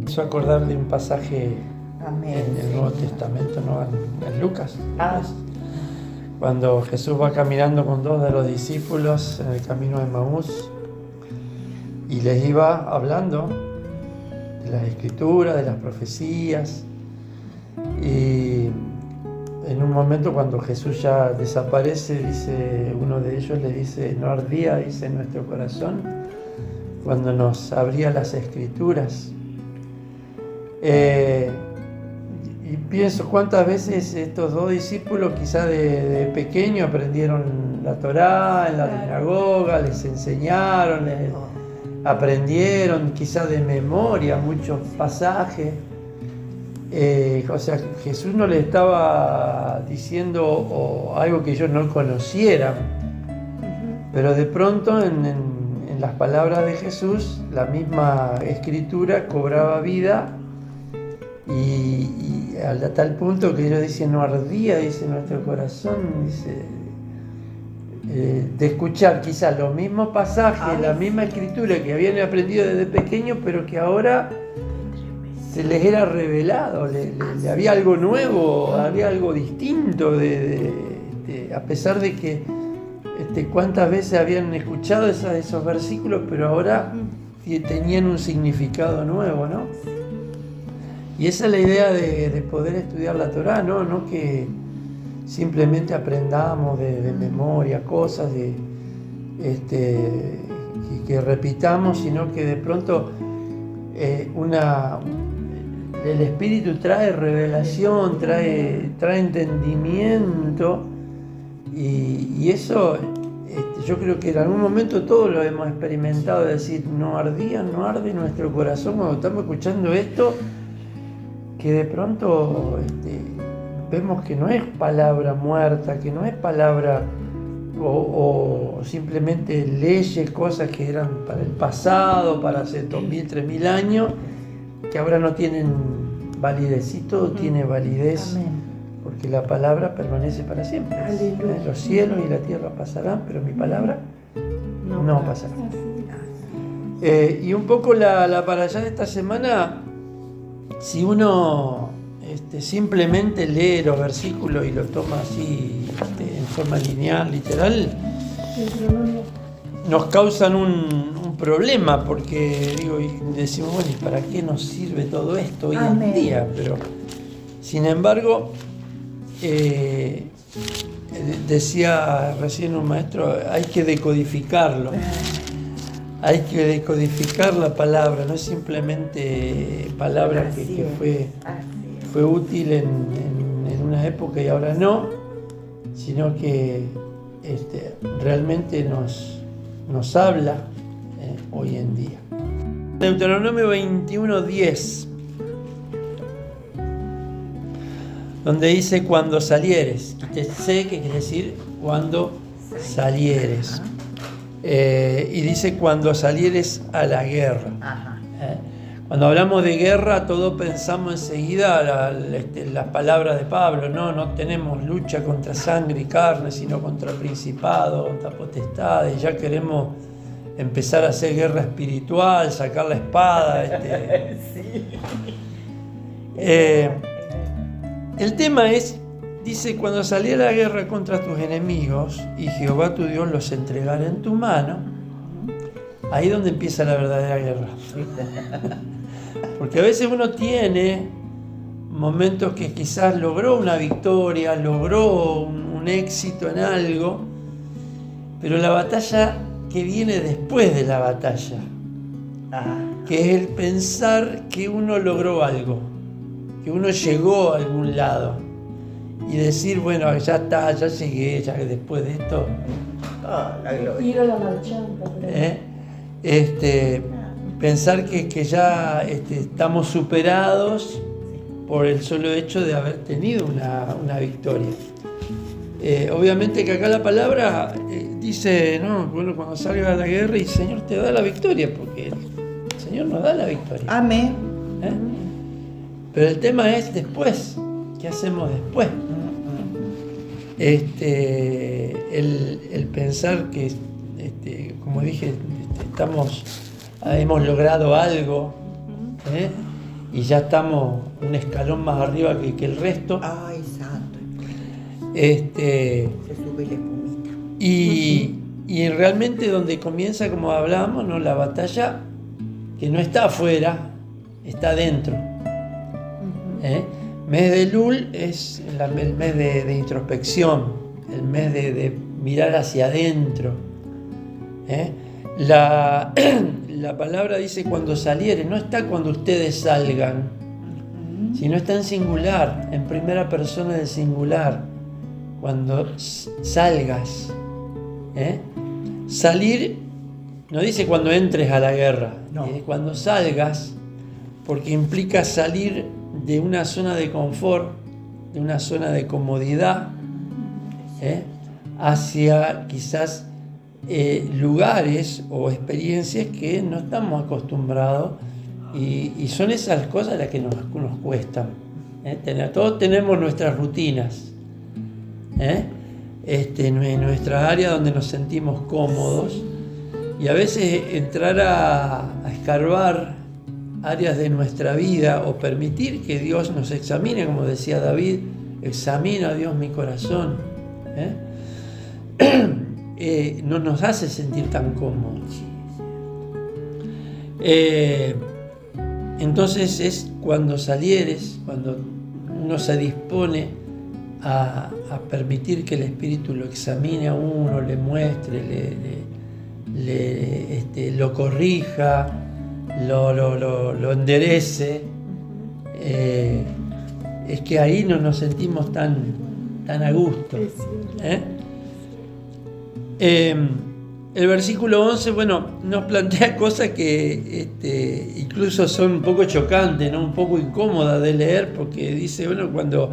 hizo acordar de un pasaje Amén. en el Nuevo Testamento, ¿no? En Lucas. Ah. Cuando Jesús va caminando con dos de los discípulos en el camino de Emaús y les iba hablando de las escrituras, de las profecías, y en un momento cuando Jesús ya desaparece, dice, uno de ellos le dice, no ardía, dice, en nuestro corazón cuando nos abría las escrituras. Y pienso cuántas veces estos dos discípulos quizás de pequeño aprendieron la Torá en la sinagoga, les enseñaron, aprendieron quizás de memoria muchos pasajes. O sea, Jesús no le estaba diciendo algo que ellos no conocieran, pero de pronto en las palabras de Jesús la misma escritura cobraba vida y a tal punto que ellos dicen, no ardía, dice nuestro corazón, dice, de escuchar quizás los mismos pasajes, la misma escritura que habían aprendido desde pequeños, pero que ahora se les era revelado, le había algo nuevo, había algo distinto, a pesar de que cuántas veces habían escuchado esos versículos, pero ahora tenían un significado nuevo, ¿no? Y esa es la idea de poder estudiar la Torá, ¿no? No que simplemente aprendamos de memoria cosas, que repitamos, sino que de pronto el Espíritu trae revelación, trae entendimiento, y eso yo creo que en algún momento todos lo hemos experimentado, de decir, no arde nuestro corazón cuando estamos escuchando esto, que de pronto vemos que no es palabra muerta, que no es palabra o simplemente leyes, cosas que eran para el pasado, para hace 2000, 3000 años, que ahora no tienen validez. Y todo tiene validez. Amén. Porque la palabra permanece para siempre. Aleluya. Los cielos y la tierra pasarán, pero mi palabra no pasará. Y un poco la para allá de esta semana, si uno simplemente lee los versículos y los toma así en forma lineal, literal, nos causan un problema, porque decimos, bueno, ¿y para qué nos sirve todo esto hoy en día? Pero sin embargo, decía recién un maestro, hay que decodificarlo. Hay que decodificar la palabra, no es simplemente palabra que fue útil en una época y ahora no, sino que realmente nos habla hoy en día. Deuteronomio 21:10, donde dice cuando salieres, sé que quiere decir cuando salieres. Y dice cuando salieres a la guerra. Cuando hablamos de guerra, todos pensamos enseguida las palabras de Pablo, no tenemos lucha contra sangre y carne, sino contra principados, contra potestades. Ya queremos empezar a hacer guerra espiritual, sacar la espada. Sí. El tema es, dice, cuando salí a la guerra contra tus enemigos y Jehová tu Dios los entregara en tu mano, ahí es donde empieza la verdadera guerra. Porque a veces uno tiene momentos que quizás logró una victoria, logró un éxito en algo, pero la batalla que viene después de la batalla, que es el pensar que uno logró algo, que uno llegó a algún lado, y decir, bueno, ya está, ya llegué, ya que después de esto... la gloria. La marchanta. Pensar que ya estamos superados por el solo hecho de haber tenido una victoria. Obviamente que acá la palabra dice, bueno, cuando salga a la guerra y el Señor te da la victoria, porque el Señor nos da la victoria. Amén. Pero el tema es después, ¿qué hacemos después? El pensar que, como dije, hemos logrado algo, y ya estamos un escalón más arriba que el resto. Ay, santo. Se sube la espumita. Y realmente donde comienza, como hablábamos, ¿no? La batalla que no está afuera, está adentro. Mes de Elul es el mes de introspección, el mes de mirar hacia adentro. La palabra dice cuando saliere, no está cuando ustedes salgan, sino está en singular, en primera persona del singular, cuando salgas. Salir no dice cuando entres a la guerra, no. Cuando salgas, porque implica salir de una zona de confort, de una zona de comodidad, hacia quizás lugares o experiencias que no estamos acostumbrados, y son esas cosas las que nos cuestan. Todos tenemos nuestras rutinas, en nuestra área donde nos sentimos cómodos, y a veces entrar a escarbar áreas de nuestra vida o permitir que Dios nos examine, como decía David, examina, Dios, mi corazón, no nos hace sentir tan cómodos. Entonces es cuando salieres, cuando uno se dispone a permitir que el Espíritu lo examine a uno, le muestre, lo corrija, lo enderece, es que ahí no nos sentimos tan a gusto. El versículo 11, nos plantea cosas que incluso son un poco chocantes, ¿no? Un poco incómodas de leer, porque dice, cuando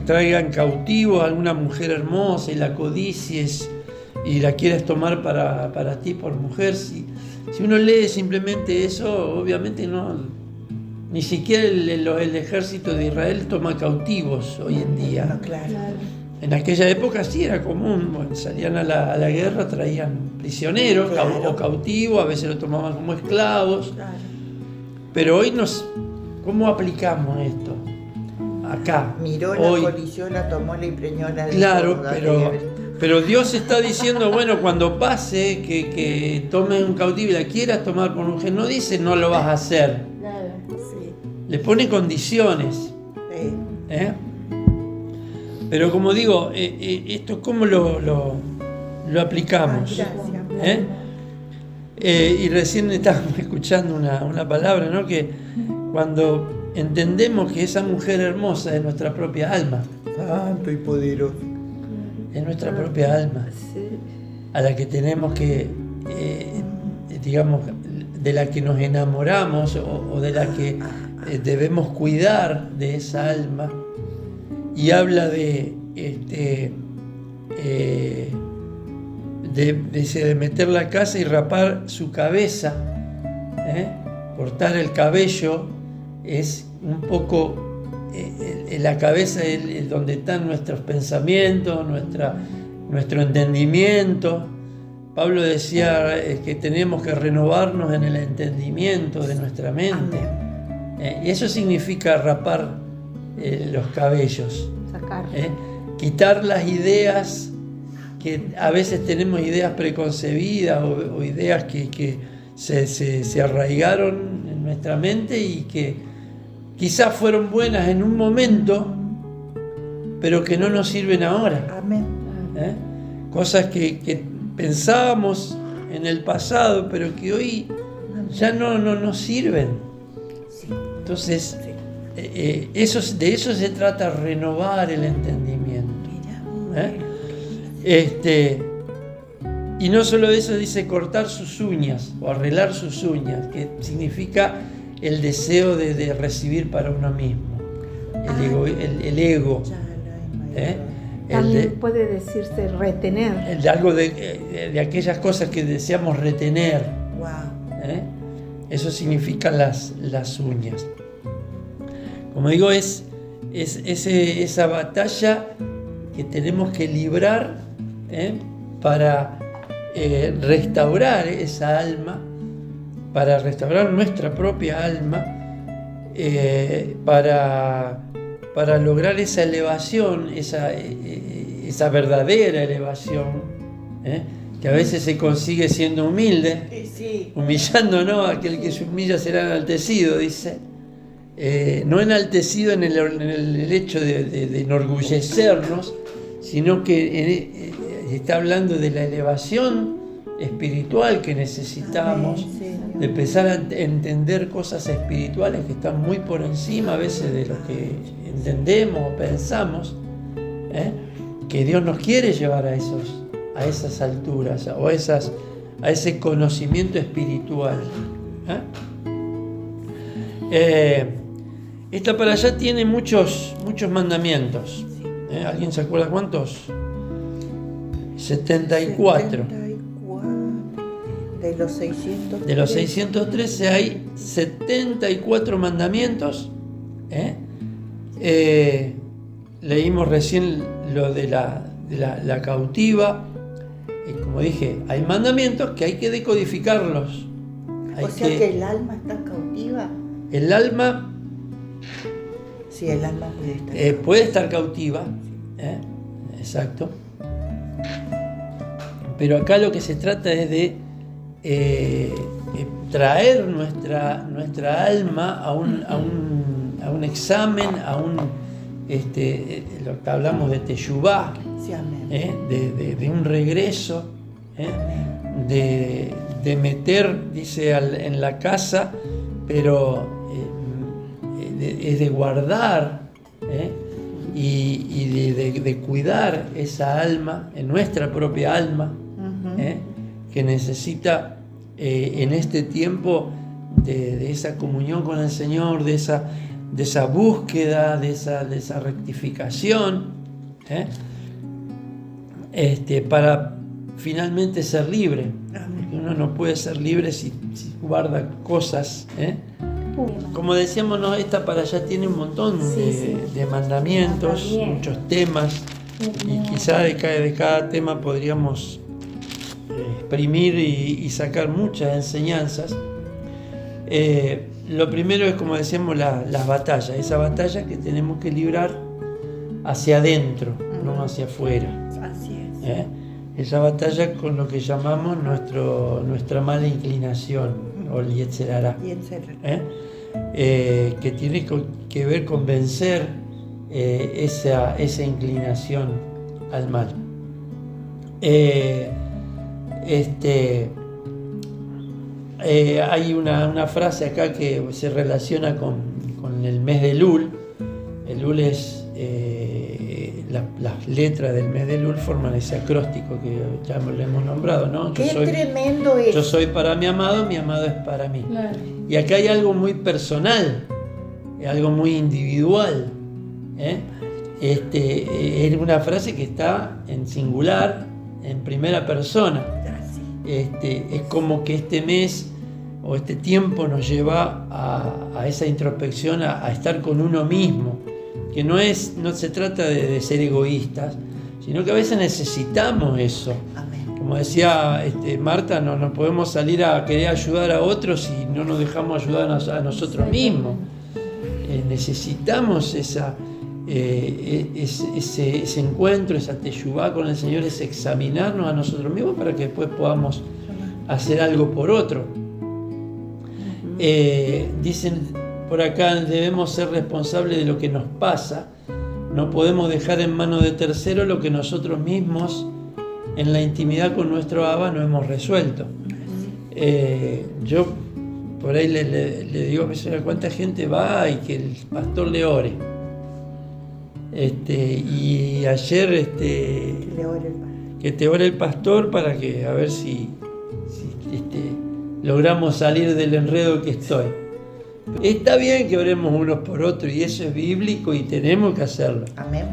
traigan cautivo a alguna mujer hermosa y la codicies y la quieres tomar para ti por mujer, si uno lee simplemente eso, obviamente ni siquiera el ejército de Israel toma cautivos hoy en día. No, claro. En aquella época sí era común, salían a la guerra, traían prisioneros, claro, o cautivos, a veces lo tomaban como esclavos. Claro. Pero hoy ¿cómo aplicamos esto? Acá. Miró hoy, la colisión, la tomó, la impregnó, la dejó. Claro, pero Dios está diciendo, cuando pase que tomes un cautivo y la quieras tomar por mujer, no dice no lo vas a hacer. Claro, sí. Le pone condiciones. Sí. Pero como digo, esto ¿cómo lo aplicamos? Gracias. Y recién estábamos escuchando una palabra, ¿no? Que cuando entendemos que esa mujer hermosa es nuestra propia alma. Santo y poderoso. Es nuestra propia alma, a la que tenemos que, de la que nos enamoramos o de la que debemos cuidar de esa alma. Y habla de meter la casa y rapar su cabeza, cortar el cabello, es un poco la cabeza es donde están nuestros pensamientos, nuestro entendimiento. Pablo decía que tenemos que renovarnos en el entendimiento de nuestra mente. Y eso significa rapar los cabellos, quitar las ideas, que a veces tenemos ideas preconcebidas o ideas que se arraigaron en nuestra mente y que quizás fueron buenas en un momento, pero que no nos sirven ahora. Amén. Cosas que pensábamos en el pasado, pero que hoy ya no nos sirven. Entonces, de eso se trata, renovar el entendimiento. Y no solo eso, dice cortar sus uñas o arreglar sus uñas, que significa el deseo de recibir para uno mismo, el ego. También puede decirse retener. Algo de aquellas cosas que deseamos retener. Wow. Eso significa las uñas. Como digo, es esa batalla que tenemos que librar para restaurar esa alma, para restaurar nuestra propia alma, para lograr esa elevación, esa verdadera elevación, que a veces se consigue siendo humilde, Sí. humillándonos, aquel que se humilla será enaltecido, dice. No enaltecido en el hecho de enorgullecernos, sino que está hablando de la elevación espiritual que necesitamos, Amén, Señor. de empezar a entender cosas espirituales que están muy por encima a veces de lo que entendemos o pensamos, que Dios nos quiere llevar a esas alturas o a ese conocimiento espiritual. Esta para allá tiene muchos mandamientos. ¿Alguien se acuerda cuántos? 74. De los 613. De los 613 hay 74 mandamientos. Leímos recién lo de la cautiva. Y como dije, hay mandamientos que hay que decodificarlos. O sea que el alma está cautiva. El alma Sí, el alma puede estar puede estar cautiva. Exacto. Pero acá lo que se trata es de traer nuestra alma a un examen, lo que hablamos de teshuvá, Sí, amén. de un regreso, de meter, dice, en la casa, pero es de guardar y de cuidar esa alma, en nuestra propia alma, que necesita en este tiempo de esa comunión con el Señor, de esa búsqueda, de esa rectificación, para finalmente ser libre. Porque uno no puede ser libre si guarda cosas. Como decíamos, ¿no? Esta para allá tiene un montón de mandamientos, muchos temas, y quizá de cada tema podríamos exprimir y sacar muchas enseñanzas. Lo primero es, como decíamos, las batallas, esa batalla que tenemos que librar hacia adentro, no hacia afuera. Así es. Esa batalla con lo que llamamos nuestra mala inclinación, o el Yetzer Hará, que tiene que ver con vencer esa inclinación al mal. Hay una frase acá que se relaciona con el mes de Elul. Elul es las letras del mes de Elul forman ese acróstico que ya lo hemos nombrado, ¿no? Qué tremendo es. Yo soy para mi amado es para mí. Claro. Y acá hay algo muy personal, algo muy individual. Es una frase que está en singular, en primera persona. Es como que este mes o este tiempo nos lleva a esa introspección, a estar con uno mismo, que no se trata de ser egoístas, sino que a veces necesitamos eso. Amén. Como decía Marta, no podemos salir a querer ayudar a otros si no nos dejamos ayudar a nosotros mismos. Necesitamos ese encuentro, esa teshuvá con el Señor, es examinarnos a nosotros mismos para que después podamos hacer algo por otro. Dicen por acá, debemos ser responsables de lo que nos pasa, no podemos dejar en manos de terceros lo que nosotros mismos en la intimidad con nuestro Abba no hemos resuelto. Yo por ahí le digo a mi señora, ¿cuánta gente va y que el pastor le ore? Y ayer que te ore el pastor para que a ver si logramos salir del enredo que estoy. Está bien que oremos unos por otros y eso es bíblico y tenemos que hacerlo. Amén.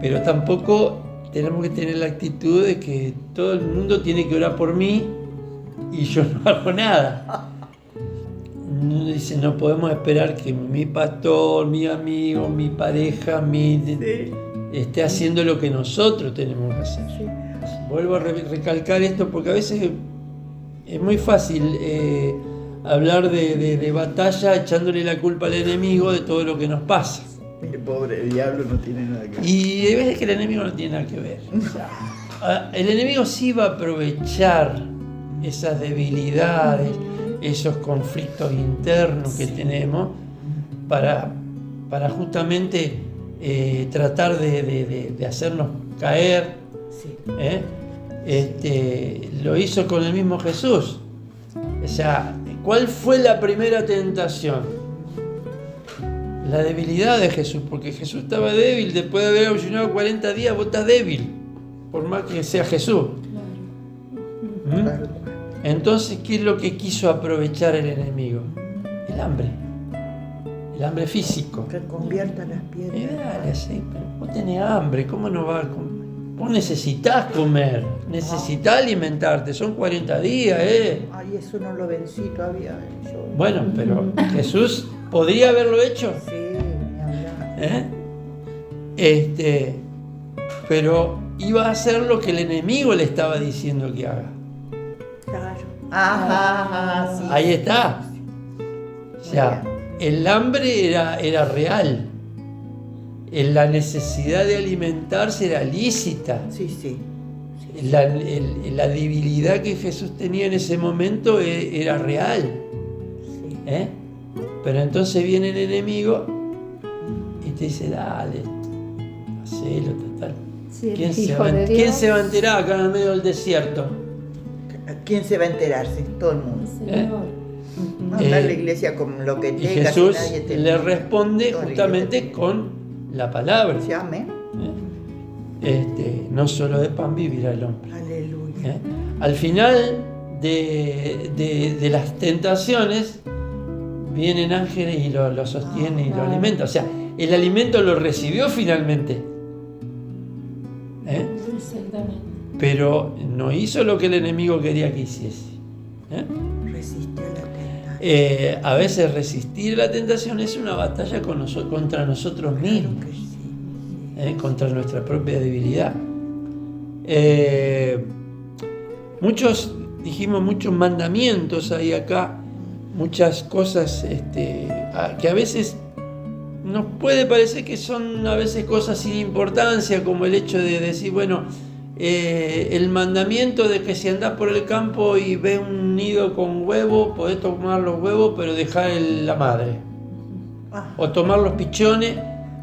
Pero tampoco tenemos que tener la actitud de que todo el mundo tiene que orar por mí y yo no hago nada. Dice, no podemos esperar que mi pastor, mi amigo, mi pareja, esté haciendo lo que nosotros tenemos que hacer. Sí. Vuelvo a recalcar esto porque a veces es muy fácil hablar de batalla echándole la culpa al enemigo de todo lo que nos pasa. El pobre diablo no tiene nada que ver. Y hay veces que el enemigo no tiene nada que ver. O sea, el enemigo sí va a aprovechar esas debilidades, esos conflictos internos que tenemos para justamente tratar de hacernos caer. Sí. Lo hizo con el mismo Jesús. O sea, ¿cuál fue la primera tentación? La debilidad de Jesús, porque Jesús estaba débil. Después de haber ayunado 40 días, vos estás débil, por más que sea Jesús. Claro. Entonces, ¿qué es lo que quiso aprovechar el enemigo? El hambre físico. Que convierta las piedras. Dale, sí, pero vos tenés hambre, ¿cómo no va a comer? Vos necesitás comer, necesitás alimentarte, son 40 días, Ay, eso no lo vencí todavía. Yo... Bueno, pero Jesús podría haberlo hecho. Sí, ni hablar. Pero iba a hacer lo que el enemigo le estaba diciendo que haga. Claro. Ajá, sí. Ahí está. O sea, el hambre era real. La necesidad de alimentarse era lícita. Sí, sí. La debilidad que Jesús tenía en ese momento era real. Sí. Pero entonces viene el enemigo y te dice, dale, hacelo, total. Sí, ¿Quién ¿Quién se va a enterar acá en el medio del desierto? ¿Quién se va a enterarse? Todo el mundo. Señor. Anda a la iglesia con lo que Y tengas. Jesús nadie te le responde Toda la justamente iglesia. con la palabra. Se ame. No solo de pan vivirá el hombre. Aleluya. Al final de las tentaciones vienen ángeles y lo sostienen y lo alimentan. O sea, el alimento lo recibió finalmente. Exactamente. Pero no hizo lo que el enemigo quería que hiciese. Resistió la tentación. A veces resistir la tentación es una batalla contra nosotros mismos. Claro que sí. Contra nuestra propia debilidad. Muchos mandamientos hay acá, muchas cosas que a veces nos puede parecer que son a veces cosas sin importancia, como el hecho de decir, bueno, el mandamiento de que si andás por el campo y ves un nido con huevo, podés tomar los huevos, pero dejar la madre. O tomar los pichones,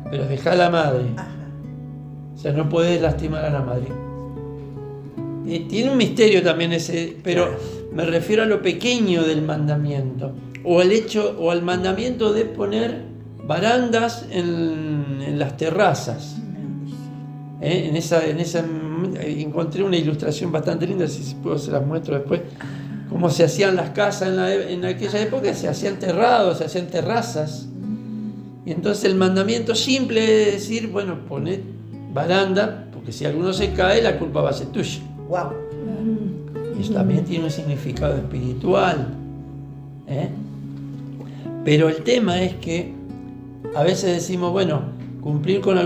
pero dejar la madre. Ajá. O sea, no podés lastimar a la madre. Tiene un misterio también ese, pero me refiero a lo pequeño del mandamiento. O al mandamiento de poner barandas en las terrazas. En esa encontré una ilustración bastante linda, si puedo se las muestro después. Cómo se hacían las casas en aquella época, se hacían terrados, se hacían terrazas. Y entonces el mandamiento simple es decir, bueno, poned baranda, porque si alguno se cae, la culpa va a ser tuya. Wow. Y eso también tiene un significado espiritual. Pero el tema es que a veces decimos, bueno, cumplir con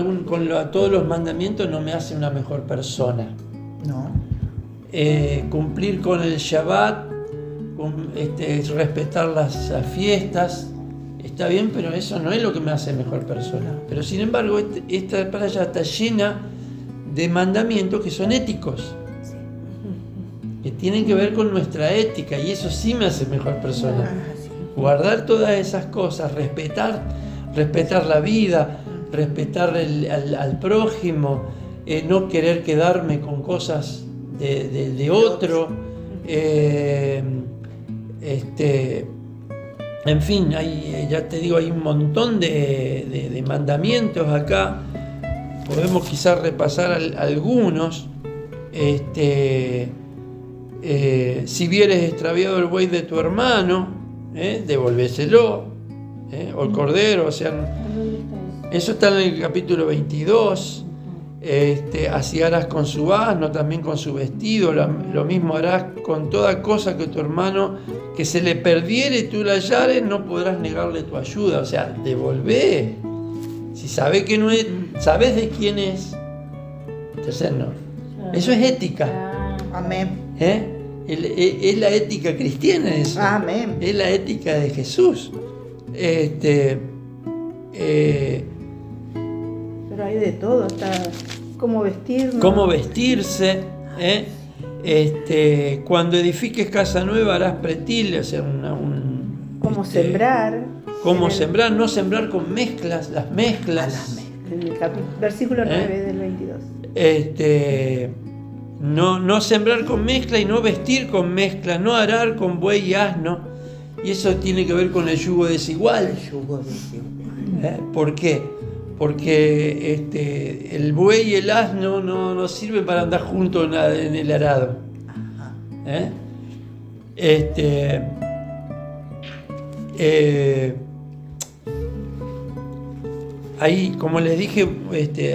todos los mandamientos no me hace una mejor persona. No. Cumplir con el Shabbat, respetar las fiestas, está bien, pero eso no es lo que me hace mejor persona. Pero sin embargo, esta playa está llena de mandamientos que son éticos, que tienen que ver con nuestra ética, y eso sí me hace mejor persona. Guardar todas esas cosas, respetar la vida, respetar al prójimo, no querer quedarme con cosas de otro, en fin, ya te digo, hay un montón de mandamientos acá. Podemos quizás repasar algunos. Si vieres extraviado el buey de tu hermano, devolvéselo, o el cordero, o sea, eso está en el capítulo 22. Así harás con su asno, también con su vestido, lo mismo harás con toda cosa que tu hermano que se le perdiere y tú la hallares, no podrás negarle tu ayuda. O sea, devolvé. Si sabes que no es, sabes de quién es, entonces no. Eso es ética. Amén. Es la ética cristiana eso. Amén. Es la ética de Jesús. Pero hay de todo, hasta cómo vestirnos. Cómo vestirse. Cuando edifiques casa nueva harás pretil, o sea, cómo sembrar. Cómo sembrar, no sembrar con mezclas, las mezclas. En el versículo 9 del 22. No sembrar con mezcla y no vestir con mezcla, no arar con buey y asno. Y eso tiene que ver con el yugo desigual. El yugo desigual. ¿Por qué? Porque el buey y el asno no sirven para andar juntos en el arado. Ahí, como les dije,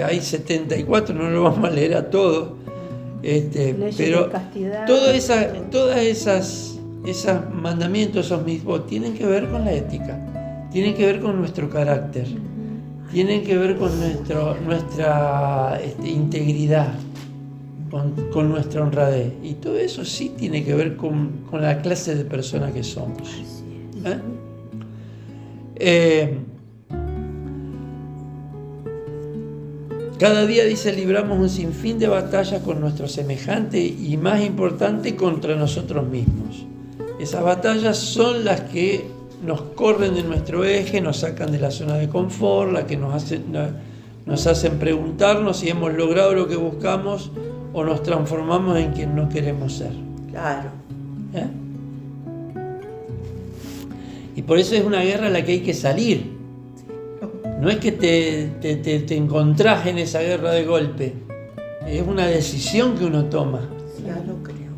hay 74, no lo vamos a leer a todos. Pero todas esas mandamientos, esos mitzvot, tienen que ver con la ética, tienen que ver con nuestro carácter, tienen que ver con nuestra integridad, con nuestra honradez. Y todo eso sí tiene que ver con la clase de persona que somos. Cada día, dice, libramos un sinfín de batallas con nuestros semejantes y, más importante, contra nosotros mismos. Esas batallas son las que nos corren de nuestro eje, nos sacan de la zona de confort, las que nos hacen preguntarnos si hemos logrado lo que buscamos o nos transformamos en quien no queremos ser. Claro. Y por eso es una guerra a la que hay que salir. No es que te encontrás en esa guerra de golpe, es una decisión que uno toma. Claro, creo.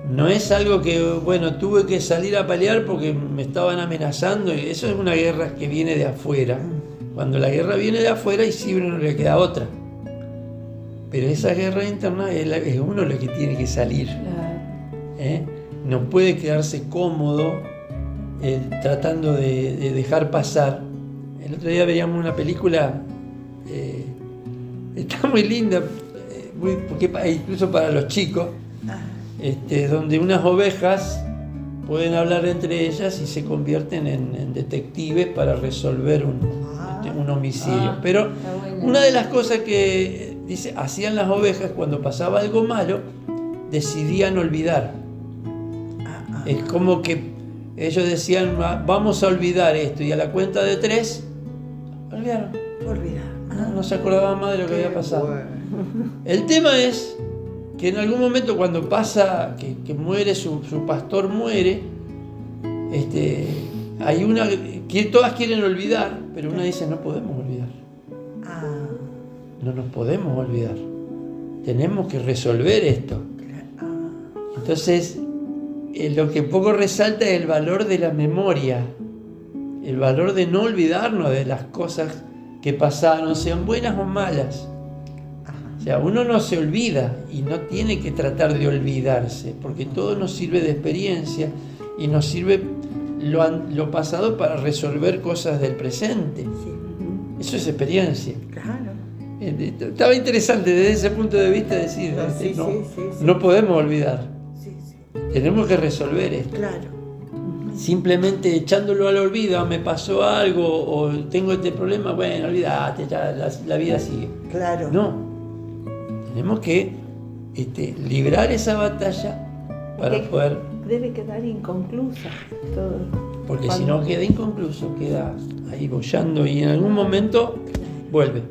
No es algo que, bueno, tuve que salir a pelear porque me estaban amenazando. Eso es una guerra que viene de afuera. Cuando la guerra viene de afuera, y siempre no le queda otra. Pero esa guerra interna es uno lo que tiene que salir. No puede quedarse cómodo tratando de dejar pasar. El otro día veíamos una película, está muy linda, porque incluso para los chicos, donde unas ovejas pueden hablar entre ellas y se convierten en detectives para resolver un homicidio. Pero una de las cosas que dice hacían las ovejas cuando pasaba algo malo, decidían olvidar. Es como que ellos decían, vamos a olvidar esto, y a la cuenta de 3 olvidaron. No se acordaban más de lo que había pasado. Bueno. El tema es que en algún momento, cuando pasa que muere su pastor, muere, hay una que todas quieren olvidar, pero una dice, no podemos olvidar. No nos podemos olvidar. Tenemos que resolver esto. Entonces, lo que poco resalta es el valor de la memoria, el valor de no olvidarnos de las cosas que pasaron, sean buenas o malas. O sea, uno no se olvida y no tiene que tratar de olvidarse, porque todo nos sirve de experiencia y nos sirve lo pasado para resolver cosas del presente. Eso es experiencia. Claro. Estaba interesante desde ese punto de vista decir, no podemos olvidar. Tenemos que resolver esto. Claro. Simplemente echándolo al olvido, me pasó algo o tengo este problema, bueno, olvídate, ya la vida sigue. Claro. No, tenemos que librar esa batalla para poder... Debe quedar inconclusa todo. Porque si no queda inconcluso, queda ahí boyando y en algún momento vuelve.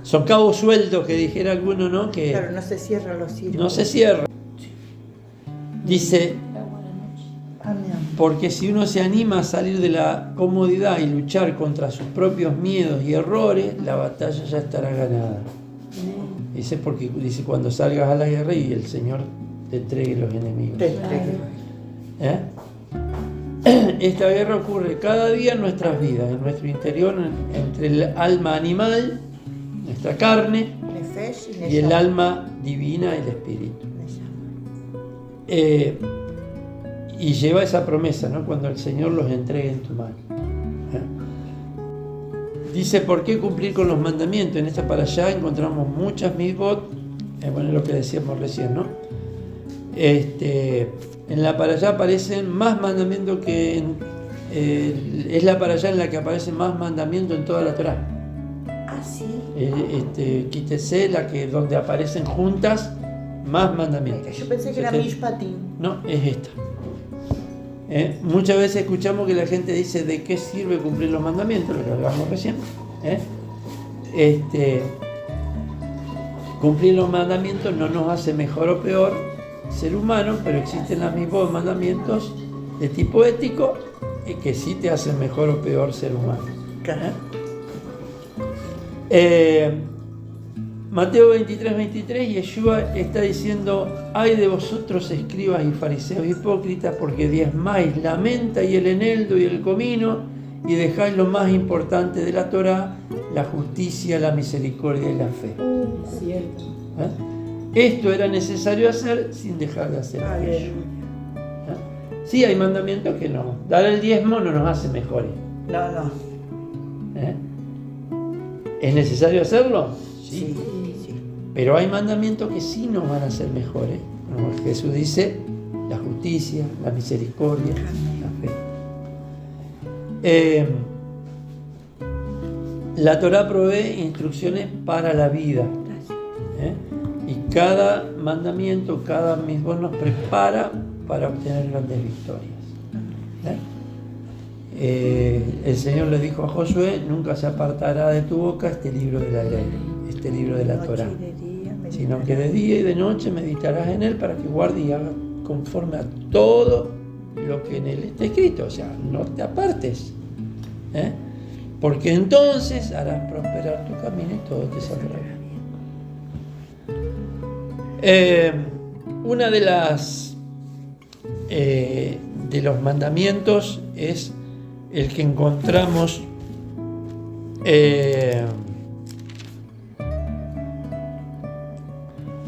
Son cabos sueltos, que dijera alguno, ¿no? Que claro, no se cierran los círculos. No se cierra. Dice, porque si uno se anima a salir de la comodidad y luchar contra sus propios miedos y errores, la batalla ya estará ganada. Dice, porque dice, cuando salgas a la guerra y el Señor te entregue los enemigos. Esta guerra ocurre cada día en nuestras vidas, en nuestro interior, entre el alma animal, nuestra carne, y el alma divina, el espíritu. Y lleva esa promesa, ¿no? Cuando el Señor los entregue en tu mano. Dice, ¿por qué cumplir con los mandamientos? En esta para allá encontramos muchas mitzvot, bueno, lo que decíamos recién, ¿no? En la parashá aparecen más mandamientos que es la parashá en la que aparecen más mandamientos en toda la Torá. Ah, sí. Quítese donde aparecen juntas más mandamientos. Yo pensé que era Mishpatim. No, es esta. Muchas veces escuchamos que la gente dice ¿de qué sirve cumplir los mandamientos? Lo que hablamos recién. Cumplir los mandamientos no nos hace mejor o peor ser humano, pero existen los mismos mandamientos de tipo ético que sí te hacen mejor o peor ser humano. Mateo 23, Yeshua está diciendo: ay de vosotros escribas y fariseos hipócritas, porque diezmáis la menta y el eneldo y el comino, y dejáis lo más importante de la Torá, la justicia, la misericordia y la fe. Cierto. Esto era necesario hacer sin dejar de hacer aquello. Sí, hay mandamientos que no. Dar el diezmo no nos hace mejores. No. ¿Es necesario hacerlo? Sí. Pero hay mandamientos que sí nos van a hacer mejores. Como Jesús dice, la justicia, la misericordia, la fe. La Torá provee instrucciones para la vida. Y cada mandamiento, cada mitzvot nos prepara para obtener grandes victorias. El Señor le dijo a Josué: nunca se apartará de tu boca este libro de la ley, este libro de la Torá, sino que de día y de noche meditarás en él para que guardes y hagas conforme a todo lo que en él está escrito. O sea, no te apartes, porque entonces harás prosperar tu camino y todo te saldrá bien. Una de las de los mandamientos es el que encontramos en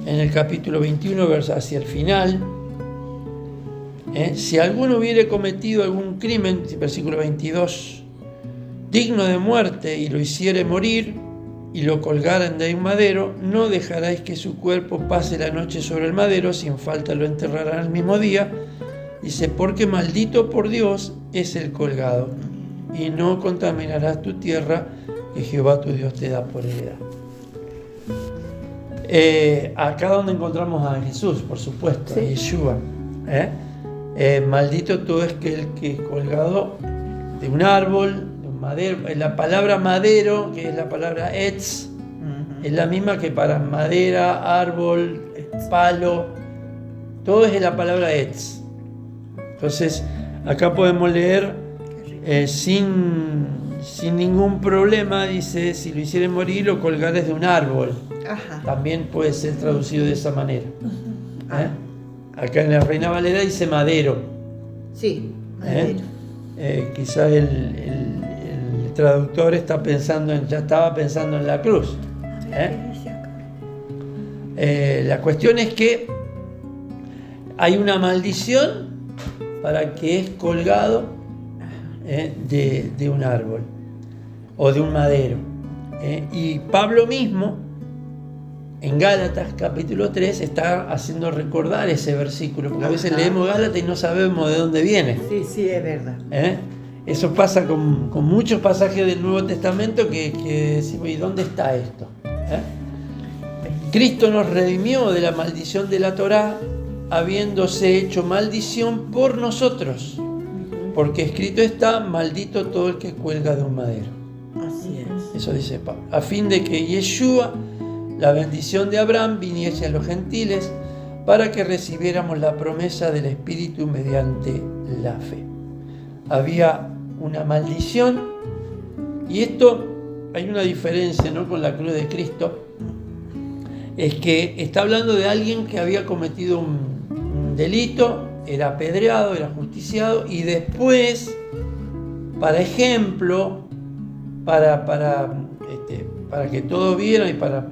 el capítulo 21, hacia el final. Si alguno hubiere cometido algún crimen, versículo 22, digno de muerte, y lo hiciere morir, y lo colgaran de un madero, no dejaráis que su cuerpo pase la noche sobre el madero, sin falta lo enterrarán el mismo día. Dice: porque maldito por Dios es el colgado, y no contaminarás tu tierra que Jehová tu Dios te da por heredad. Acá donde encontramos a Jesús, por supuesto, a Yeshua. Maldito todo es el que es colgado de un árbol, de un madero. La palabra madero, que es la palabra etz, es la misma que para madera, árbol, palo. Todo es la palabra etz. Entonces, acá podemos leer sin ningún problema, dice: si lo hicieren morir, lo colgares de un árbol. Ajá. También puede ser traducido de esa manera. Acá en la Reina Valera dice madero. Sí, madero. Quizás el traductor ya estaba pensando en la cruz. La cuestión es que hay una maldición para que es colgado de un árbol o de un madero. Y Pablo mismo, en Gálatas capítulo 3, está haciendo recordar ese versículo, porque a veces leemos Gálatas y no sabemos de dónde viene. Sí, es verdad. Eso pasa con muchos pasajes del Nuevo Testamento que decimos: ¿y dónde está esto? Cristo nos redimió de la maldición de la Torá, habiéndose hecho maldición por nosotros, porque escrito está: maldito todo el que cuelga de un madero. Así es. Eso dice Pablo, a fin de que Yeshua, la bendición de Abraham, viniese a los gentiles, para que recibiéramos la promesa del Espíritu mediante la fe. Había una maldición, y esto hay una diferencia, ¿no?, con la cruz de Cristo. Es que está hablando de alguien que había cometido un delito, era apedreado, era justiciado, y después, para ejemplo, para que todos vieran, y para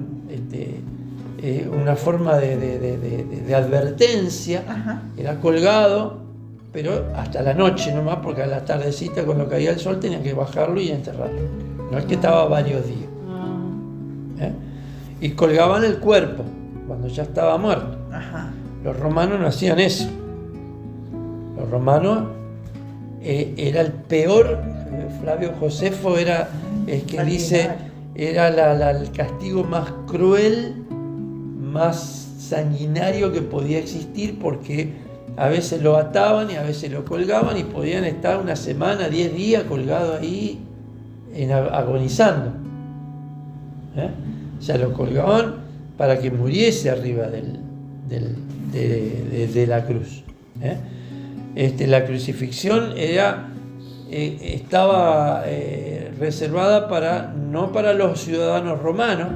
una forma de advertencia, era colgado, pero hasta la noche nomás, porque a la tardecita, cuando caía el sol, tenía que bajarlo y enterrarlo. No es que estaba varios días. Y colgaban el cuerpo cuando ya estaba muerto. Los romanos no hacían eso. Los romanos era el peor. Flavio Josefo era el que dice, era el castigo más cruel, más sanguinario que podía existir, porque a veces lo ataban y a veces lo colgaban y podían estar una semana, 10 días colgados ahí agonizando. O sea, lo colgaban para que muriese arriba de la cruz. La crucifixión estaba reservada no para los ciudadanos romanos.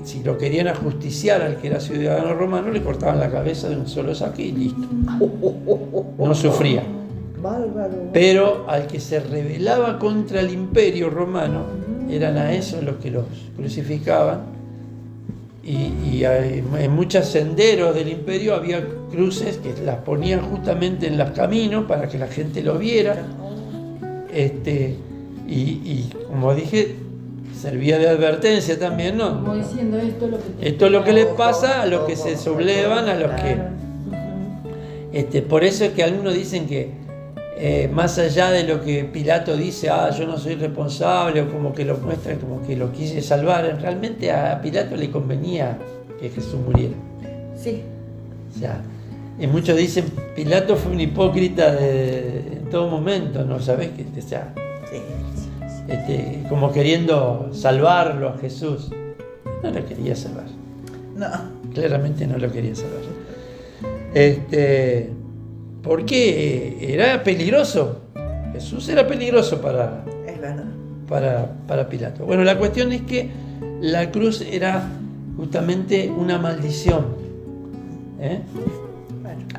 Si lo querían ajusticiar al que era ciudadano romano, le cortaban la cabeza de un solo saque y listo. No sufría. Pero al que se rebelaba contra el imperio romano, eran a esos los que los crucificaban. Y en muchos senderos del imperio había cruces que las ponían justamente en los caminos para que la gente lo viera. Y como dije, servía de advertencia también, ¿no? Como diciendo, esto es lo que les pasa a los que se sublevan, a los que... Por eso es que algunos dicen que más allá de lo que Pilato dice, yo no soy responsable, o como que lo muestra como que lo quise salvar, realmente a Pilato le convenía que Jesús muriera. Sí. O sea, y muchos dicen, Pilato fue un hipócrita en todo momento, ¿no sabés? O sea, como queriendo salvarlo a Jesús. No lo quería salvar. No. Claramente no lo quería salvar. Porque era peligroso. Jesús era peligroso para Pilato. Bueno, la cuestión es que la cruz era justamente una maldición.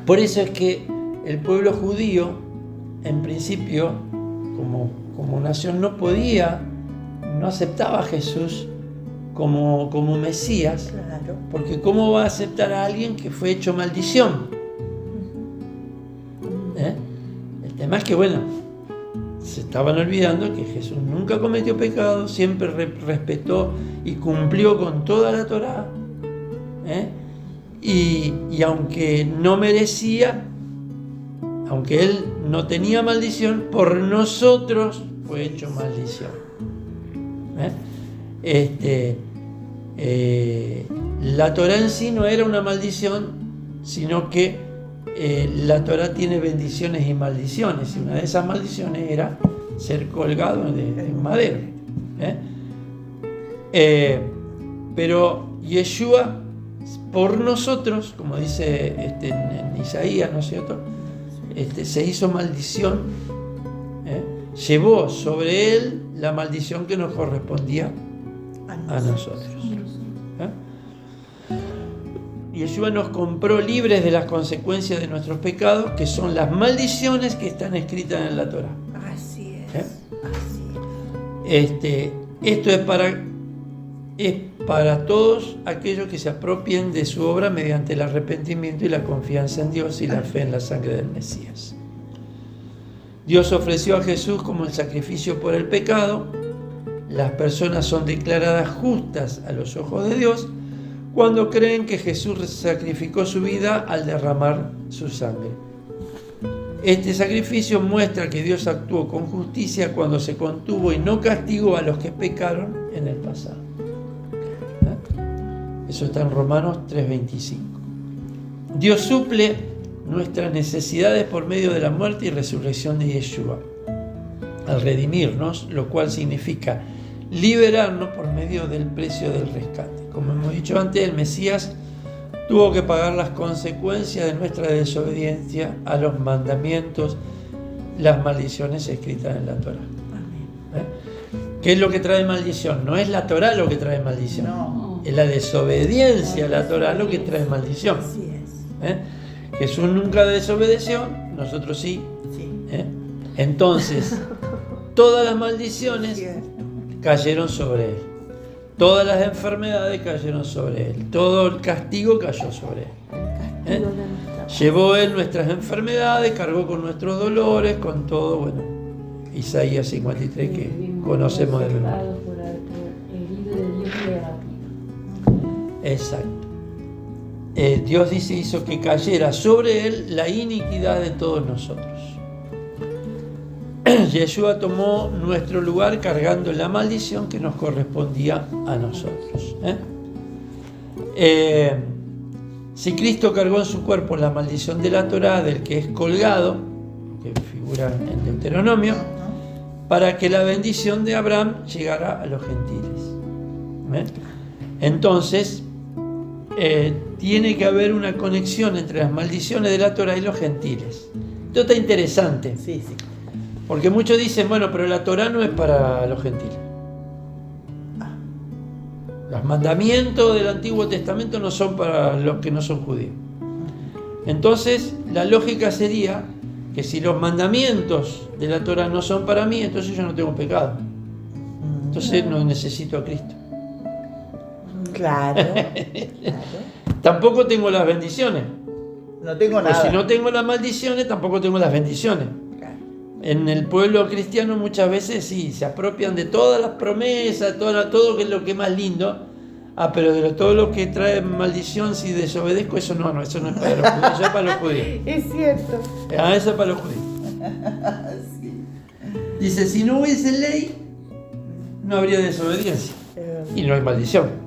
Por eso es que el pueblo judío, en principio, como nación, no aceptaba a Jesús como Mesías, porque ¿cómo va a aceptar a alguien que fue hecho maldición? El tema es que, se estaban olvidando que Jesús nunca cometió pecado, siempre respetó y cumplió con toda la Torá, y aunque no merecía, aunque él no tenía maldición, por nosotros fue hecho maldición. La Torá en sí no era una maldición, sino que la Torá tiene bendiciones y maldiciones, y una de esas maldiciones era ser colgado en madero. Pero Yeshua, por nosotros, como dice en Isaías, ¿no es cierto?, se hizo maldición, llevó sobre él la maldición que nos correspondía a nosotros. Yeshua nos compró libres de las consecuencias de nuestros pecados, que son las maldiciones que están escritas en la Torá. Así es. Esto es para todos aquellos que se apropien de su obra mediante el arrepentimiento y la confianza en Dios y la fe en la sangre del Mesías. Dios ofreció a Jesús como el sacrificio por el pecado. Las personas son declaradas justas a los ojos de Dios cuando creen que Jesús sacrificó su vida al derramar su sangre. Este sacrificio muestra que Dios actuó con justicia cuando se contuvo y no castigó a los que pecaron en el pasado. Eso está en Romanos 3:25. Dios suple nuestras necesidades por medio de la muerte y resurrección de Yeshua, al redimirnos, lo cual significa liberarnos por medio del precio del rescate. Como hemos dicho antes, el Mesías tuvo que pagar las consecuencias de nuestra desobediencia a los mandamientos, las maldiciones escritas en la Torá. ¿Qué es lo que trae maldición? No es la Torá lo que trae maldición. No. Es la desobediencia a la Torá lo que trae maldición. Así es. Jesús nunca desobedeció, nosotros sí. Entonces, todas las maldiciones cayeron sobre él. Todas las enfermedades cayeron sobre él. Todo el castigo cayó sobre él. Llevó él nuestras enfermedades, cargó con nuestros dolores, con todo, Isaías 53 que conocemos de memoria. Exacto. Dios dice hizo que cayera sobre él la iniquidad de todos nosotros. Yeshua tomó nuestro lugar cargando la maldición que nos correspondía a nosotros. Si Cristo cargó en su cuerpo la maldición de la Torá, del que es colgado, que figura en Deuteronomio, para que la bendición de Abraham llegara a los gentiles. Entonces, tiene que haber una conexión entre las maldiciones de la Torá y los gentiles. Esto está interesante. Sí, sí. Porque muchos dicen, bueno, pero la Torá no es para los gentiles. Los mandamientos del Antiguo Testamento no son para los que no son judíos. Entonces, la lógica sería que si los mandamientos de la Torá no son para mí, entonces yo no tengo pecado. Entonces no necesito a Cristo. Claro. Tampoco tengo las bendiciones. No tengo nada. Pues si no tengo las maldiciones, tampoco tengo las bendiciones. En el pueblo cristiano muchas veces sí, se apropian de todas las promesas, todo que es lo que es más lindo. Pero de todo lo que trae maldición, si desobedezco, eso no es para los judíos, eso es para los judíos. Es cierto. Eso es para los judíos. Sí. Dice, si no hubiese ley, no habría desobediencia. Y no hay maldición.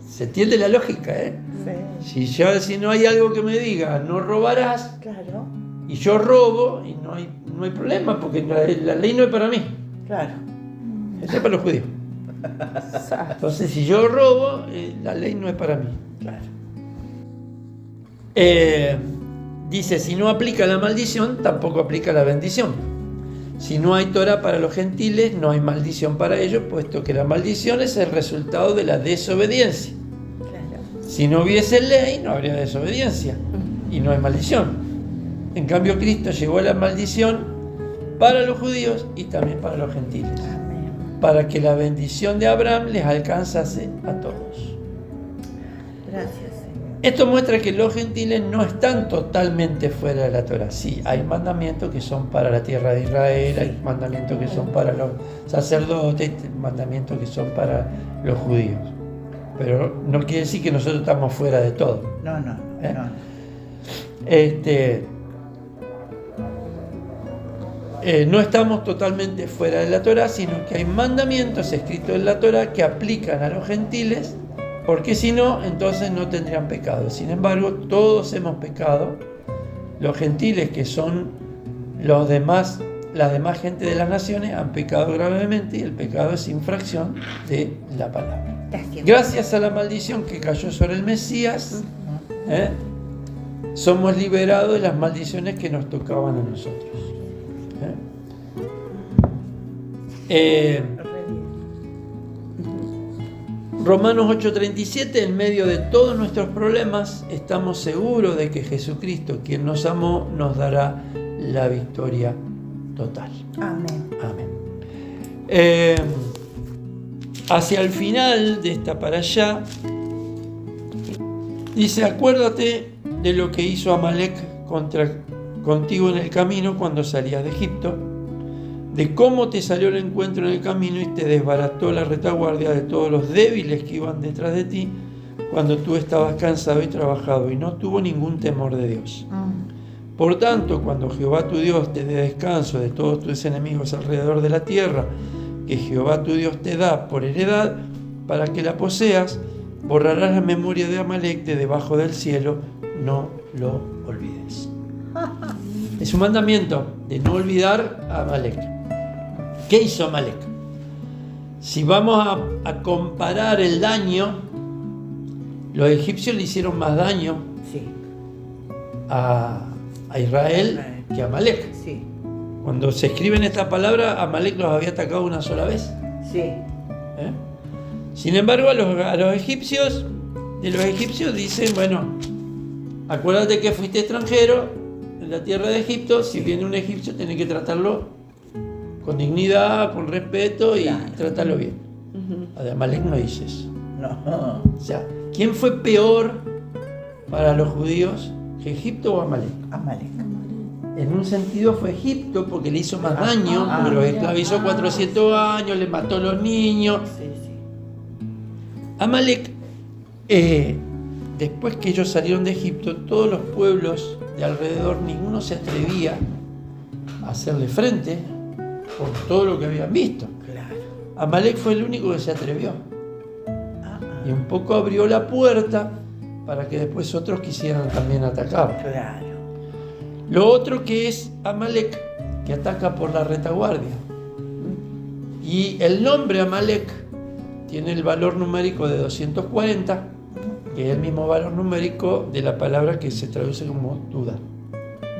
Se entiende la lógica, Sí. Si no hay algo que me diga, no robarás, Claro. y yo robo, y no hay problema, porque la ley no es para mí. Claro. Eso es para los judíos. Entonces, si yo robo, la ley no es para mí. Claro. Dice, si no aplica la maldición, tampoco aplica la bendición. Si no hay Torah para los gentiles, no hay maldición para ellos, puesto que la maldición es el resultado de la desobediencia. Claro. Si no hubiese ley, no habría desobediencia y no hay maldición. En cambio, Cristo llevó la maldición para los judíos y también para los gentiles, para que la bendición de Abraham les alcanzase a todos. Gracias, Señor. Esto muestra que los gentiles no están totalmente fuera de la Torá. Sí, hay mandamientos que son para la tierra de Israel, hay mandamientos que son para los sacerdotes, hay mandamientos que son para los judíos. Pero no quiere decir que nosotros estamos fuera de todo. No. No estamos totalmente fuera de la Torá, sino que hay mandamientos escritos en la Torá que aplican a los gentiles, porque si no, entonces no tendrían pecado. Sin embargo, todos hemos pecado. Los gentiles, que son la demás gente de las naciones, han pecado gravemente, y el pecado es infracción de la palabra. Gracias a la maldición que cayó sobre el Mesías, somos liberados de las maldiciones que nos tocaban a nosotros. Romanos 8:37, en medio de todos nuestros problemas, estamos seguros de que Jesucristo, quien nos amó, nos dará la victoria total. Amén. Hacia el final de esta parashá, dice, acuérdate de lo que hizo Amalek contigo en el camino cuando salías de Egipto, de cómo te salió el encuentro en el camino y te desbarató la retaguardia de todos los débiles que iban detrás de ti cuando tú estabas cansado y trabajado, y no tuvo ningún temor de Dios. Por tanto, cuando Jehová tu Dios te dé descanso de todos tus enemigos alrededor de la tierra, que Jehová tu Dios te da por heredad, para que la poseas, borrarás la memoria de Amalek de debajo del cielo, no lo olvides. Es un mandamiento de no olvidar a Amalek. ¿Qué hizo Amalek? Si vamos a comparar el daño, los egipcios le hicieron más daño a Israel que a Amalek. Sí. Cuando se escribe en esta palabra, Amalek los había atacado una sola vez. Sí. Sin embargo, a los egipcios dicen, bueno, acuérdate que fuiste extranjero en la tierra de Egipto, si viene un egipcio tenés que tratarlo con dignidad, con respeto y tratarlo bien. Amalek no dice eso. No. O sea, ¿quién fue peor para los judíos, Egipto o Amalek? Amalek. En un sentido fue Egipto porque le hizo más daño, porque los esclavizó 400 años, le mató a los niños. Sí. Amalek después que ellos salieron de Egipto, todos los pueblos de alrededor, ninguno se atrevía a hacerle frente por todo lo que habían visto. Claro. Amalek fue el único que se atrevió. Y un poco abrió la puerta para que después otros quisieran también atacar. Claro. Lo otro que es Amalek, que ataca por la retaguardia. Y el nombre Amalek tiene el valor numérico de 240, que es el mismo valor numérico de la palabra que se traduce como duda.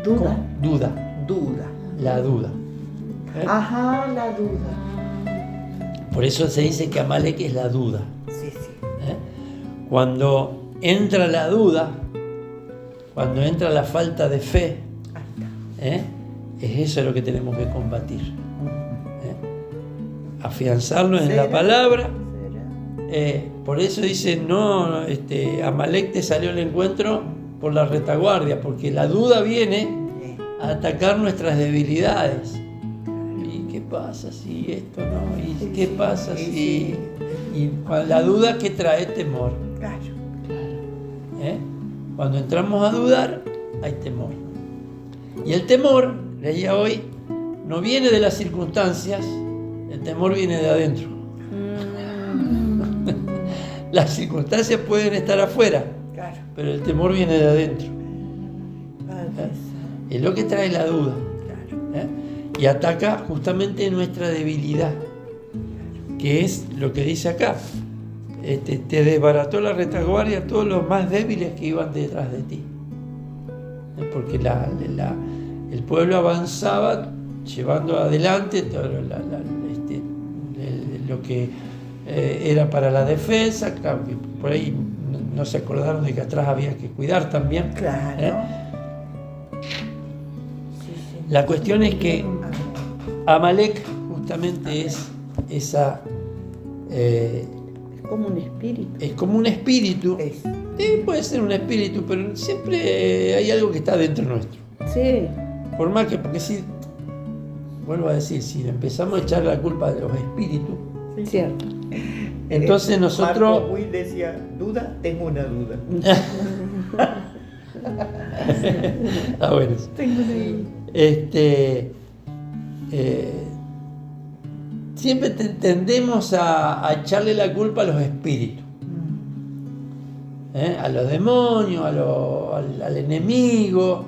¿Duda? Duda. Duda. La duda. Ajá, la duda. Por eso se dice que Amalek es la duda. Sí, sí. Cuando entra la duda, cuando entra la falta de fe, es eso lo que tenemos que combatir. Afianzarlo en la palabra. Por eso dice, no, Amalek te salió al encuentro por la retaguardia, porque la duda viene a atacar nuestras debilidades. ¿Y qué pasa si esto no? ¿Y qué pasa si...? Y la duda que trae temor. Claro. Cuando entramos a dudar, hay temor. Y el temor, leía hoy, no viene de las circunstancias, el temor viene de adentro. Las circunstancias pueden estar afuera, Claro. pero el temor viene de adentro. Es lo que trae la duda. Claro. Y ataca justamente nuestra debilidad, que es lo que dice acá. Te desbarató la retaguardia a todos los más débiles que iban detrás de ti. Porque el pueblo avanzaba llevando adelante todo lo que era para la defensa. Claro que por ahí no se acordaron de que atrás había que cuidar también. Claro. La cuestión es que Amalek justamente es esa... Es como un espíritu. Es como un espíritu. Sí, puede ser un espíritu, pero siempre hay algo que está dentro nuestro. Sí. Por más que, porque si, vuelvo a decir, si empezamos a echar la culpa de los espíritus, Cierto. entonces nosotros... Marco Will decía, ¿duda? Tengo una duda. Bueno. Tengo una duda. Siempre tendemos a echarle la culpa a los espíritus, a los demonios, al enemigo.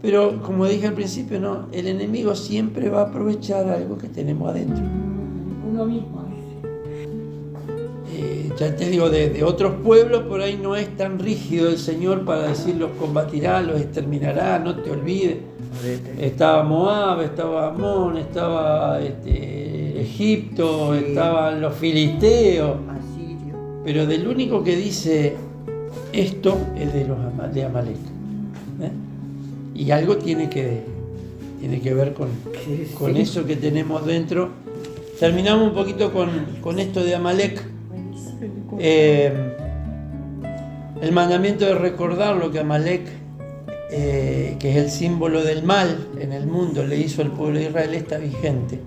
Pero como dije al principio, no, el enemigo siempre va a aprovechar algo que tenemos adentro. Uno mismo. Ya te digo, de otros pueblos por ahí no es tan rígido el Señor para decir los combatirá, los exterminará, no te olvides. Estaba Moab, estaba Amón, estaba Egipto, Sí. estaban los filisteos. Asirio. Pero del único que dice esto es de Amalek. Y algo tiene que ver con eso que tenemos dentro. Terminamos un poquito con esto de Amalek. El mandamiento de recordar lo que Amalek, que es el símbolo del mal en el mundo, le hizo al pueblo de Israel, está vigente.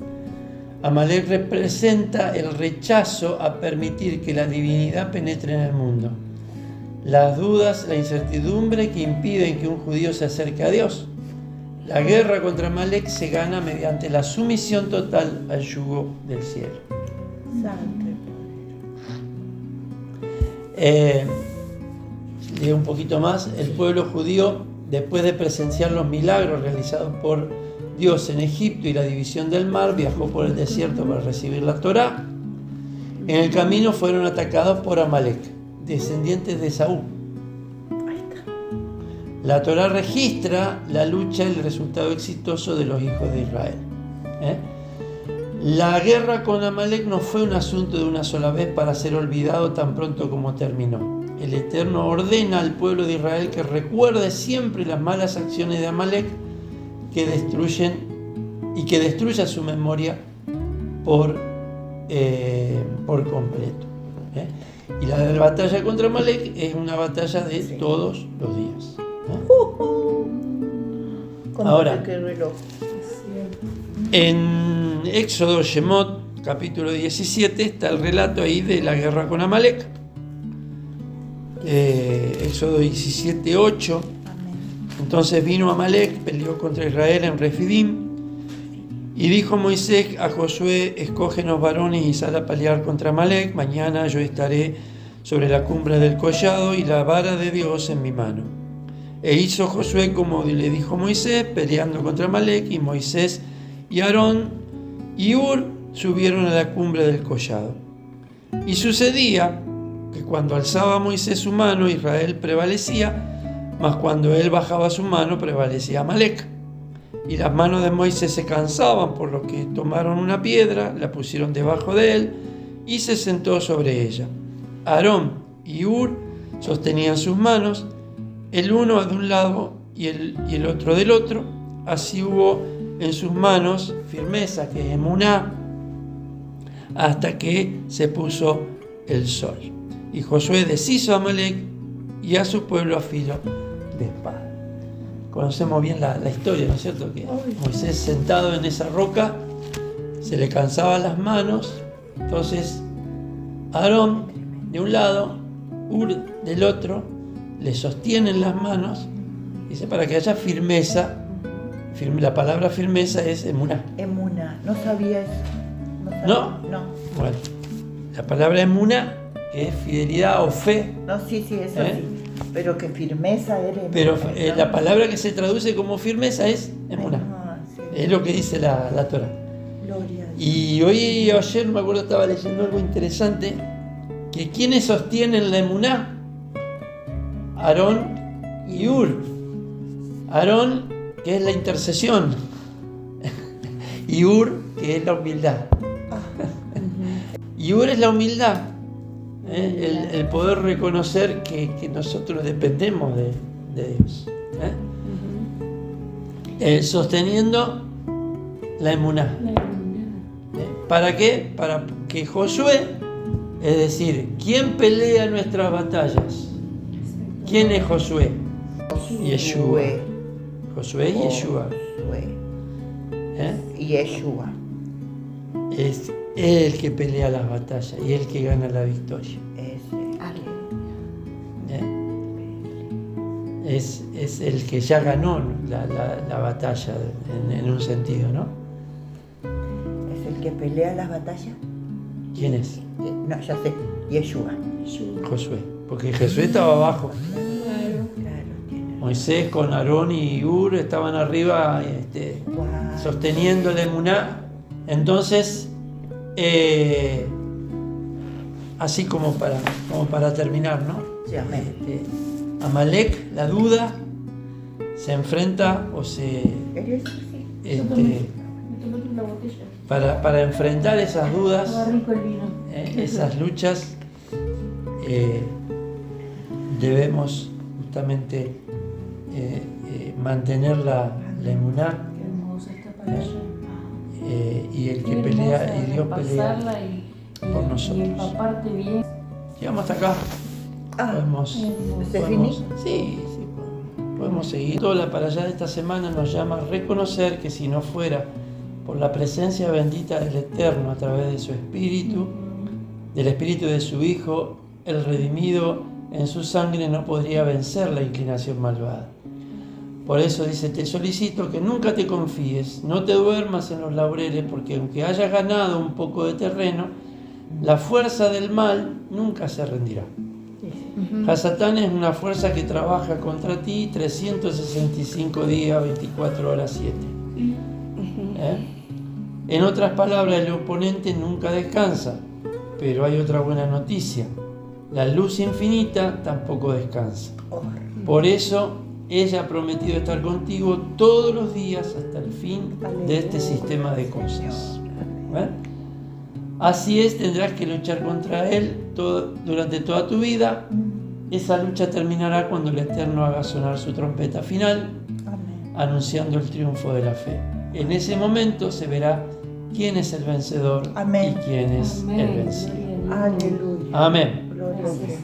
Amalek representa el rechazo a permitir que la divinidad penetre en el mundo. Las dudas, la incertidumbre que impiden que un judío se acerque a Dios. La guerra contra Amalek se gana mediante la sumisión total al yugo del cielo. Santo. Leo un poquito más. El pueblo judío, después de presenciar los milagros realizados por Dios en Egipto y la división del mar, viajó por el desierto para recibir la Torá. En el camino fueron atacados por Amalek, descendientes de Saúl. La Torá registra la lucha y el resultado exitoso de los hijos de Israel. La guerra con Amalek no fue un asunto de una sola vez para ser olvidado tan pronto como terminó. El Eterno ordena al pueblo de Israel que recuerde siempre las malas acciones de Amalek, que destruya su memoria por completo. Y la batalla contra Amalek es una batalla de todos los días. Ahora, en Éxodo Shemot, capítulo 17, está el relato ahí de la guerra con Amalek. Éxodo 17:8. Amén. Entonces vino Amalec, peleó contra Israel en Refidim, y dijo Moisés a Josué: escógenos varones y sal a pelear contra Amalec. Mañana yo estaré sobre la cumbre del collado y la vara de Dios en mi mano. E hizo Josué como le dijo Moisés, peleando contra Amalec, y Moisés y Aarón y Hur subieron a la cumbre del collado. Y sucedía que cuando alzaba Moisés su mano, Israel prevalecía, mas cuando él bajaba su mano, prevalecía Amalec. Y las manos de Moisés se cansaban, por lo que tomaron una piedra, la pusieron debajo de él y se sentó sobre ella. Aarón y Hur sostenían sus manos, el uno de un lado y el otro del otro. Así hubo en sus manos firmeza, que es emuná, hasta que se puso el sol. Y Josué deshizo a Amalec y a su pueblo a filo de espada. Conocemos bien la historia, ¿no es cierto? Que Moisés, sentado en esa roca, se le cansaban las manos. Entonces Aarón de un lado, Hur del otro, le sostienen las manos, dice, para que haya firmeza. La palabra firmeza es emuná. Emuná, no sabía eso. ¿No? No. Bueno, la palabra emuná, que es fidelidad o fe. No, sí, eso sí. Pero que firmeza era emuná. Pero la palabra que se traduce como firmeza es emuná. Sí. Es lo que dice la Torah. Gloria a Dios. Y ayer me acuerdo, estaba leyendo algo interesante, que ¿quiénes sostienen la emuná? Aarón y Hur. Aarón, que es la intercesión, y Hur, que es la humildad. Y Hur es la humildad, el poder reconocer que nosotros dependemos de Dios. Sosteniendo la emuná. ¿Para qué? Para que Josué, es decir, ¿quién pelea nuestras batallas? ¿Quién es Josué? Yeshua. Josué y Yeshua. Y Yeshua. Es el que pelea las batallas y el que gana la victoria. Es el que ya ganó la batalla en un sentido, ¿no? ¿Es el que pelea las batallas? ¿Quién es? No, ya sé. Yeshua. Josué. Porque Josué estaba abajo. Claro. Moisés con Aarón y Hur estaban arriba sosteniendo la emuná. Entonces, así como para terminar, ¿no? Sí, amén. Amalek, la duda, se enfrenta o se... Para enfrentar esas dudas, esas luchas, debemos justamente mantener la emuná, y el que pelea, y Dios pelea por nosotros. Llegamos hasta acá. Podemos seguir. Toda para allá de esta semana nos llama a reconocer que si no fuera por la presencia bendita del Eterno a través de su Espíritu, del Espíritu de su Hijo, el redimido en su sangre no podría vencer la inclinación malvada. Por eso dice, te solicito que nunca te confíes, no te duermas en los laureles, porque aunque hayas ganado un poco de terreno, la fuerza del mal nunca se rendirá. Hasatán es una fuerza que trabaja contra ti 365 días, 24 horas, 7. En otras palabras, el oponente nunca descansa, pero hay otra buena noticia. La luz infinita tampoco descansa. Por eso, ella ha prometido estar contigo todos los días hasta el fin de este sistema de cosas. Así es, tendrás que luchar contra él durante toda tu vida. Esa lucha terminará cuando el Eterno haga sonar su trompeta final, anunciando el triunfo de la fe. En ese momento se verá quién es el vencedor y quién es el vencido. Aleluya. Amén. Gloria a Dios.